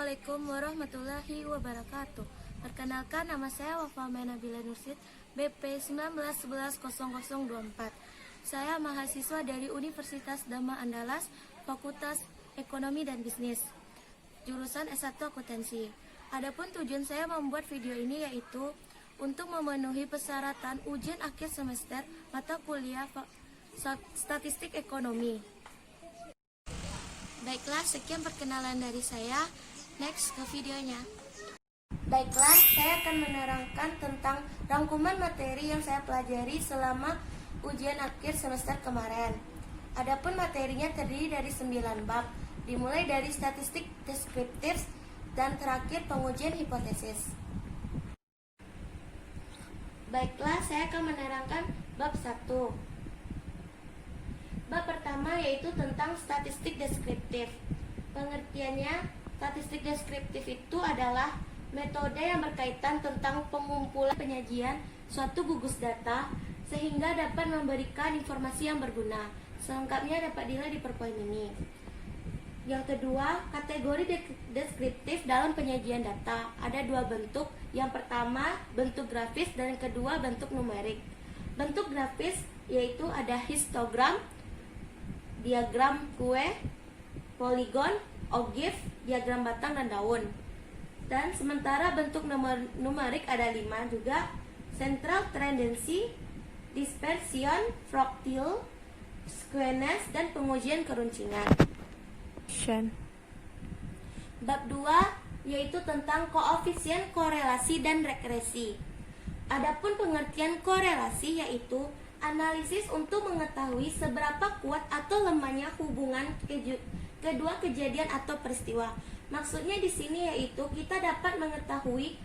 Assalamualaikum warahmatullahi wabarakatuh. Perkenalkan, nama saya Wafa Nabila Nursid, BP 19110024. Saya mahasiswa dari Universitas Dhamma Andalas, Fakultas Ekonomi dan Bisnis, jurusan S1 Akuntansi. Adapun tujuan saya membuat video ini yaitu untuk memenuhi persyaratan ujian akhir semester mata kuliah Statistik Ekonomi. Baiklah, sekian perkenalan dari saya. Next ke videonya. Baiklah, saya akan menerangkan tentang rangkuman materi yang saya pelajari selama ujian akhir semester kemarin. Adapun materinya terdiri dari 9 bab, dimulai dari statistik deskriptif dan terakhir pengujian hipotesis. Baiklah, saya akan menerangkan bab 1. Bab pertama yaitu tentang statistik deskriptif. Pengertiannya, statistik deskriptif itu adalah metode yang berkaitan tentang pengumpulan penyajian suatu gugus data sehingga dapat memberikan informasi yang berguna. Selengkapnya dapat dilihat di PowerPoint ini. Yang kedua, kategori deskriptif dalam penyajian data. Ada 2 bentuk. Yang pertama, bentuk grafis, dan yang kedua, bentuk numerik. Bentuk grafis yaitu ada histogram, diagram kue, poligon, ogive, diagram batang dan daun. Dan sementara bentuk numerik ada 5 juga: central tendency, dispersion, fractal, skewness, dan pengujian keruncingan. Bab 2 yaitu tentang koefisien korelasi dan regresi. Adapun pengertian korelasi yaitu analisis untuk mengetahui seberapa kuat atau lemahnya hubungan kedua kejadian atau peristiwa. Maksudnya di sini yaitu kita dapat mengetahui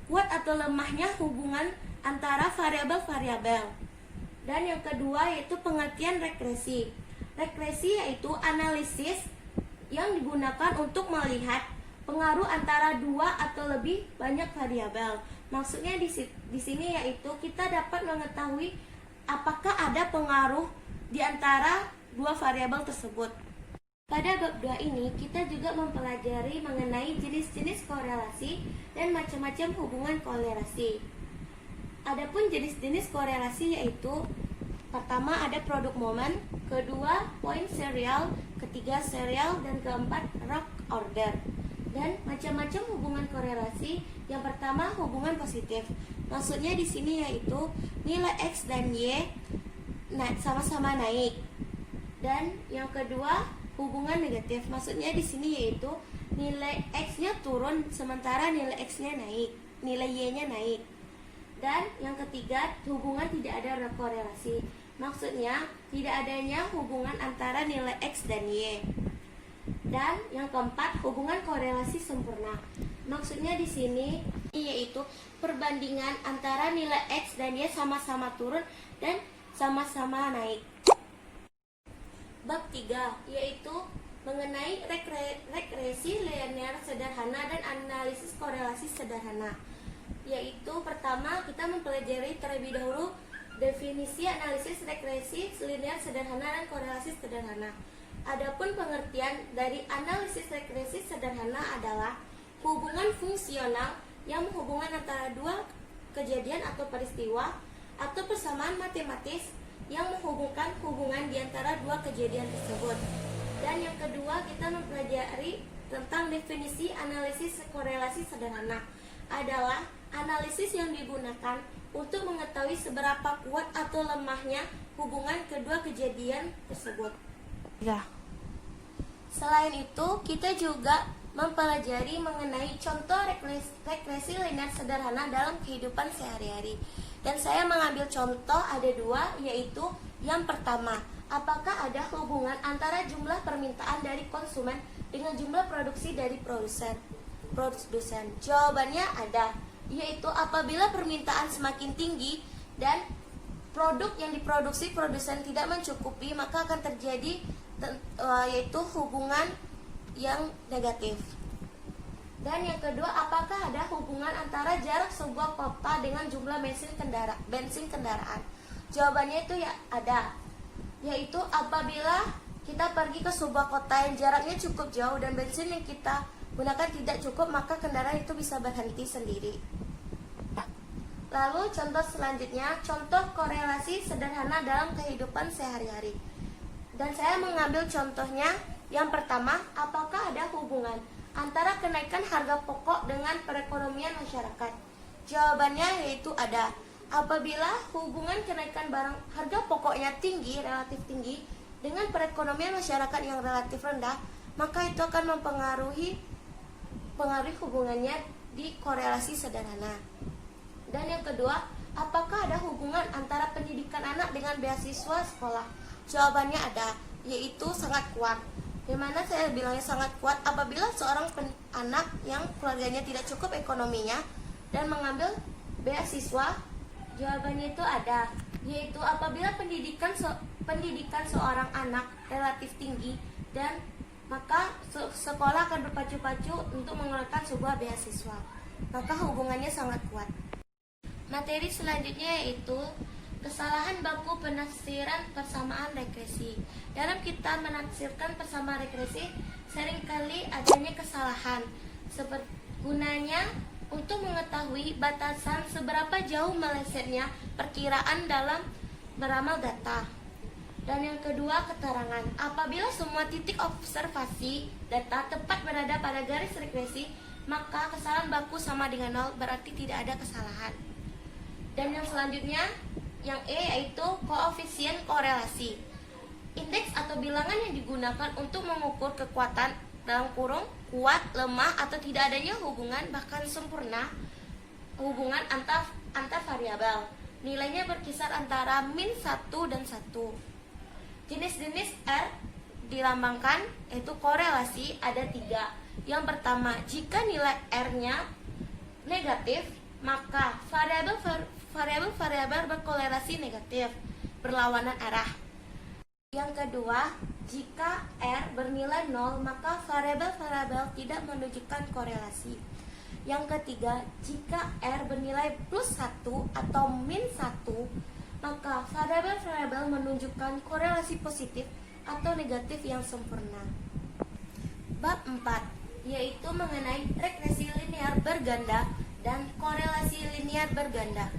kuat atau lemahnya hubungan antara variabel-variabel. Dan yang kedua yaitu pengertian regresi. Regresi yaitu analisis yang digunakan untuk melihat pengaruh antara 2 atau lebih banyak variabel. Maksudnya di sini yaitu kita dapat mengetahui apakah ada pengaruh di antara 2 variabel tersebut. Pada bab 2 ini, kita juga mempelajari mengenai jenis-jenis korelasi dan macam-macam hubungan korelasi. Adapun jenis-jenis korelasi yaitu pertama ada produk momen, kedua point serial, ketiga serial, dan keempat rank order. Dan macam-macam hubungan korelasi. Yang pertama, hubungan positif. Maksudnya di sini yaitu nilai X dan Y sama-sama naik. Dan yang kedua, hubungan negatif. Maksudnya di sini yaitu nilai X-nya turun sementara nilai X-nya naik, nilai Y-nya naik. Dan yang ketiga, hubungan tidak ada korelasi. Maksudnya tidak adanya hubungan antara nilai X dan Y. Dan yang keempat, hubungan korelasi sempurna. Maksudnya di sini yaitu perbandingan antara nilai X dan Y sama-sama turun dan sama-sama naik. Bab 3 yaitu mengenai regresi linear sederhana dan analisis korelasi sederhana. Yaitu pertama kita mempelajari terlebih dahulu definisi analisis regresi linear sederhana dan korelasi sederhana. Adapun pengertian dari analisis regresi sederhana adalah hubungan fungsional yang menghubungkan antara 2 kejadian atau peristiwa atau persamaan matematis yang menghubungkan hubungan di antara 2 kejadian tersebut. Dan yang kedua, kita mempelajari tentang definisi analisis korelasi sederhana. Adalah analisis yang digunakan untuk mengetahui seberapa kuat atau lemahnya hubungan kedua kejadian tersebut. Selain itu, kita juga mempelajari mengenai contoh regresi linear sederhana dalam kehidupan sehari-hari. Dan saya mengambil contoh ada 2, yaitu yang pertama, apakah ada hubungan antara jumlah permintaan dari konsumen dengan jumlah produksi dari produsen? Jawabannya ada, yaitu apabila permintaan semakin tinggi dan produk yang diproduksi produsen tidak mencukupi, maka akan terjadi yaitu hubungan yang negatif. Dan yang kedua, apakah ada hubungan antara jarak sebuah kota dengan jumlah bensin kendaraan? Jawabannya itu ya ada, yaitu apabila kita pergi ke sebuah kota yang jaraknya cukup jauh dan bensin yang kita gunakan tidak cukup, maka kendaraan itu bisa berhenti sendiri. Lalu contoh selanjutnya, contoh korelasi sederhana dalam kehidupan sehari-hari. Dan saya mengambil contohnya yang pertama, apakah ada hubungan antara kenaikan harga pokok dengan perekonomian masyarakat? Jawabannya yaitu ada. Apabila hubungan kenaikan barang harga pokoknya tinggi, relatif tinggi, dengan perekonomian masyarakat yang relatif rendah, maka itu akan mempengaruhi hubungannya di korelasi sederhana. Dan yang kedua, apakah ada hubungan antara pendidikan anak dengan beasiswa sekolah? Jawabannya ada, yaitu sangat kuat. Dimana saya bilangnya sangat kuat apabila seorang anak yang keluarganya tidak cukup ekonominya dan mengambil beasiswa, jawabannya itu ada, yaitu apabila pendidikan seorang anak relatif tinggi dan maka sekolah akan berpacu-pacu untuk menggunakan sebuah beasiswa. Maka hubungannya sangat kuat. Materi selanjutnya yaitu kesalahan baku penafsiran persamaan regresi. Dalam kita menafsirkan persamaan regresi, seringkali adanya kesalahan. Seperti gunanya untuk mengetahui batasan seberapa jauh melesetnya perkiraan dalam meramal data. Dan yang kedua, keterangan. Apabila semua titik observasi data tepat berada pada garis regresi, maka kesalahan baku sama dengan 0, berarti tidak ada kesalahan. Dan yang selanjutnya, yang E yaitu koefisien korelasi. Indeks atau bilangan yang digunakan untuk mengukur kekuatan dalam kurung, kuat, lemah, atau tidak adanya hubungan bahkan sempurna hubungan antar variabel. Nilainya berkisar antara min 1 dan 1. Jenis-jenis R dilambangkan yaitu korelasi ada 3. Yang pertama, jika nilai R-nya negatif, maka variabel berkorelasi negatif, berlawanan arah. Yang kedua, jika R bernilai 0, maka variabel tidak menunjukkan korelasi. Yang ketiga, jika R bernilai plus 1 atau min 1, maka variabel menunjukkan korelasi positif atau negatif yang sempurna. Bab 4, yaitu mengenai regresi linear berganda dan korelasi linear berganda.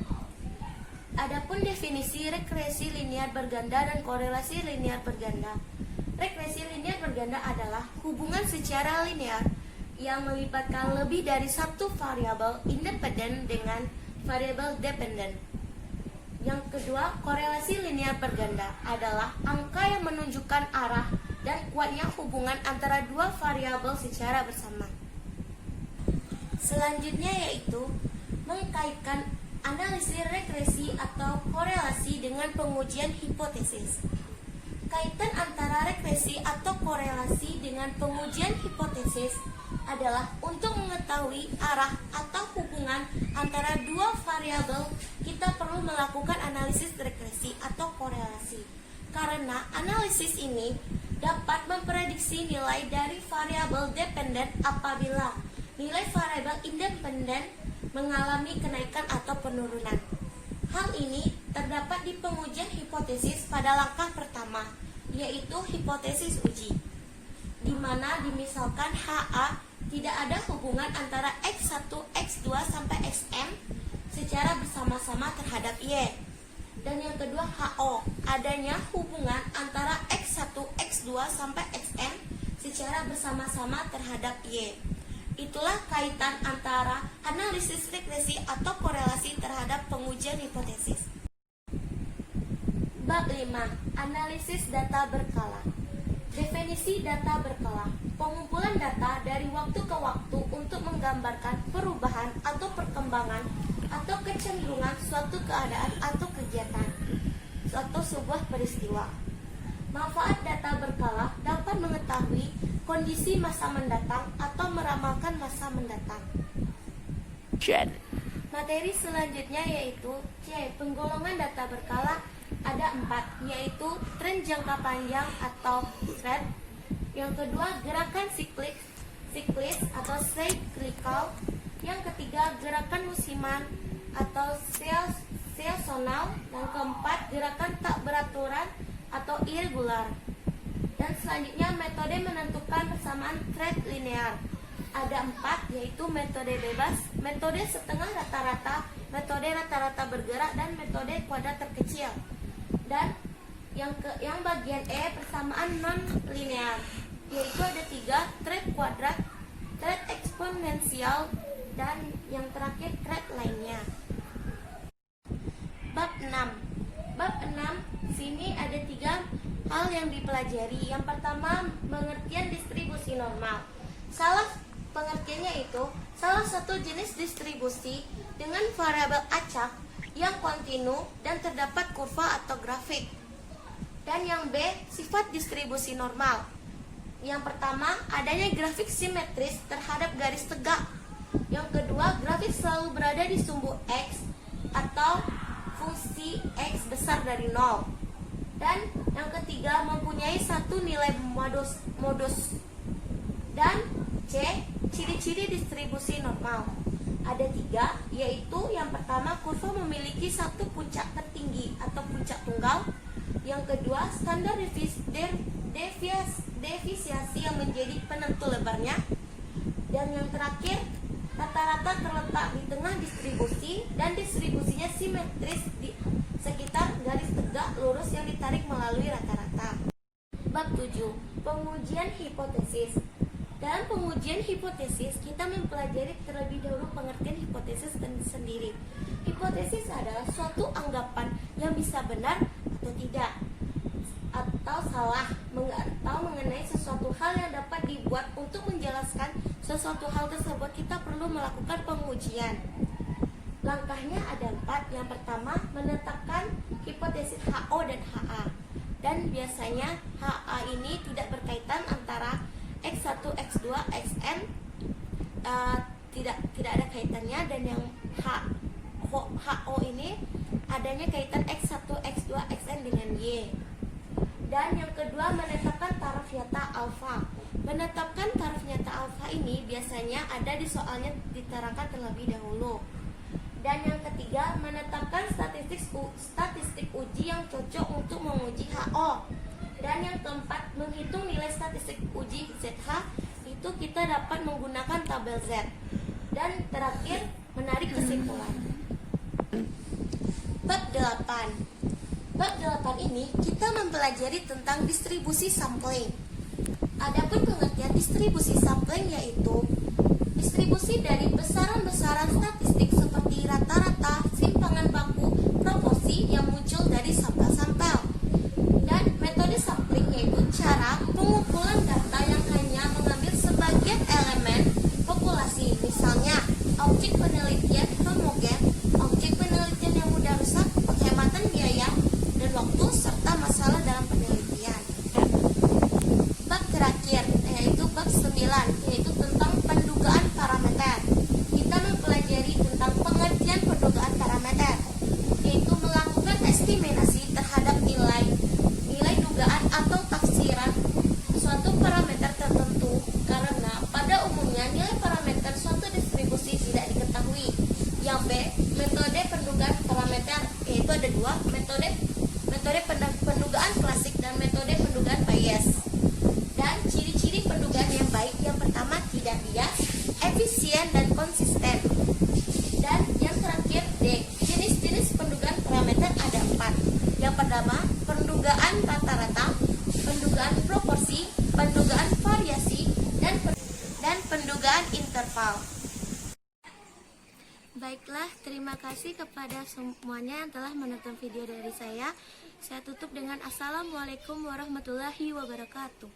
Adapun definisi regresi linear berganda dan korelasi linear berganda. Regresi linear berganda adalah hubungan secara linear yang melibatkan lebih dari satu variabel independen dengan variabel dependen. Yang kedua, korelasi linear berganda adalah angka yang menunjukkan arah dan kuatnya hubungan antara dua variabel secara bersama. Selanjutnya yaitu mengkaitkan analisis regresi atau korelasi dengan pengujian hipotesis. Kaitan antara regresi atau korelasi dengan pengujian hipotesis adalah untuk mengetahui arah atau hubungan antara dua variabel, kita perlu melakukan analisis regresi atau korelasi. Karena analisis ini dapat memprediksi nilai dari variabel dependen apabila nilai variabel independen mengalami kenaikan atau penurunan. Hal ini terdapat di pengujian hipotesis pada langkah pertama, yaitu hipotesis uji, di mana dimisalkan HA tidak ada hubungan antara X1, X2 sampai Xn secara bersama-sama terhadap Y. Dan yang kedua HO, adanya hubungan antara X1, X2 sampai Xn secara bersama-sama terhadap Y. Itulah kaitan antara analisis regresi atau korelasi terhadap pengujian hipotesis. Bab 5. Analisis data berkala. Definisi data berkala: pengumpulan data dari waktu ke waktu untuk menggambarkan perubahan atau perkembangan atau kecenderungan suatu keadaan atau kegiatan atau sebuah peristiwa. Manfaat data berkala dapat mengetahui kondisi masa mendatang atau meramalkan masa mendatang. Materi selanjutnya yaitu C. Penggolongan data berkala ada 4, yaitu tren jangka panjang atau trend. Yang kedua, gerakan siklis atau cyclical. Yang ketiga, gerakan musiman atau seasonal. Yang keempat, gerakan tak beraturan atau irregular. Dan selanjutnya, metode menentukan persamaan trend linear. ada 4, yaitu metode bebas, metode setengah rata-rata, metode rata-rata bergerak, dan metode kuadrat terkecil. Dan yang bagian E, persamaan non linear, yaitu ada 3, trait kuadrat, trait eksponensial, dan yang terakhir trait lainnya. Bab 6. Sini ada 3 hal yang dipelajari. Yang pertama, pengertian distribusi normal. Pengertiannya itu salah satu jenis distribusi dengan variabel acak yang kontinu dan terdapat kurva atau grafik. Dan yang B, sifat distribusi normal. Yang pertama, adanya grafik simetris terhadap garis tegak. Yang kedua, grafik selalu berada di sumbu X atau fungsi X besar dari 0. Dan yang ketiga, mempunyai satu nilai modus. Dan C, ciri-ciri distribusi normal. Ada 3, yaitu yang pertama, kurva memiliki satu puncak tertinggi atau puncak tunggal. Yang kedua, standar deviasi yang menjadi penentu lebarnya. Dan yang terakhir, rata-rata terletak di tengah distribusi dan distribusinya simetris di sekitar garis tegak lurus yang ditarik melalui rata-rata. Bab 7. Pengujian hipotesis. Dalam pengujian hipotesis, kita mempelajari terlebih dahulu pengertian hipotesis sendiri. Hipotesis adalah suatu anggapan yang bisa benar atau tidak, atau salah, atau mengenai sesuatu hal yang dapat dibuat. Untuk menjelaskan sesuatu hal tersebut, kita perlu melakukan pengujian. Langkahnya ada 4. Yang pertama, menetapkan hipotesis HO dan HA. Dan biasanya HA ini tidak berkaitan antara X1, X2, Xn, tidak ada kaitannya. Dan yang HO ini adanya kaitan X1, X2, Xn dengan Y. Dan yang kedua, menetapkan taraf nyata alfa. Menetapkan taraf nyata alfa ini biasanya ada di soalnya diterangkan terlebih dahulu. Dan yang ketiga, menetapkan statistik uji yang cocok untuk menguji HO. Dan yang keempat, menghitung nilai statistik uji ZH. Itu kita dapat menggunakan tabel Z. Dan terakhir, menarik kesimpulan. Bab 8. Bab 8 ini kita mempelajari tentang distribusi sampling. Adapun pengertian distribusi sampling yaitu distribusi dari besaran-besaran statistik seperti rata-rata, simpangan baku, proporsi yang muncul dari sampel-sampel. Dan metode sampling yaitu cara pengumpulan data yang hanya mengambil sebagian elemen populasi, misalnya objek penelitian homogen, objek penelitian yang mudah rusak, penghematan biaya dan waktu, serta masalah dalam penelitian. Bab terakhir yaitu bab 9, yaitu tentang pendugaan parameter. Kita mempelajari tentang pengertian pendugaan parameter, yaitu melakukan estimasi terhadap nilai dugaan atau tafsiran suatu parameter tertentu, karena pada umumnya nilai parameter suatu distribusi tidak diketahui. Yang B, metode pendugaan parameter, yaitu ada 2, metode pendugaan klasik dan metode pendugaan bias. Dan ciri-ciri pendugaan yang baik, yang pertama, tidak bias, efisien dan konsisten. Dan yang terakhir D, jenis-jenis pendugaan parameter ada 4. Yang pertama, pendugaan rata-rata, pendugaan proporsi, pendugaan variasi, dan pendugaan interval. Baiklah, terima kasih kepada semuanya yang telah menonton video dari saya. Saya tutup dengan Assalamualaikum warahmatullahi wabarakatuh.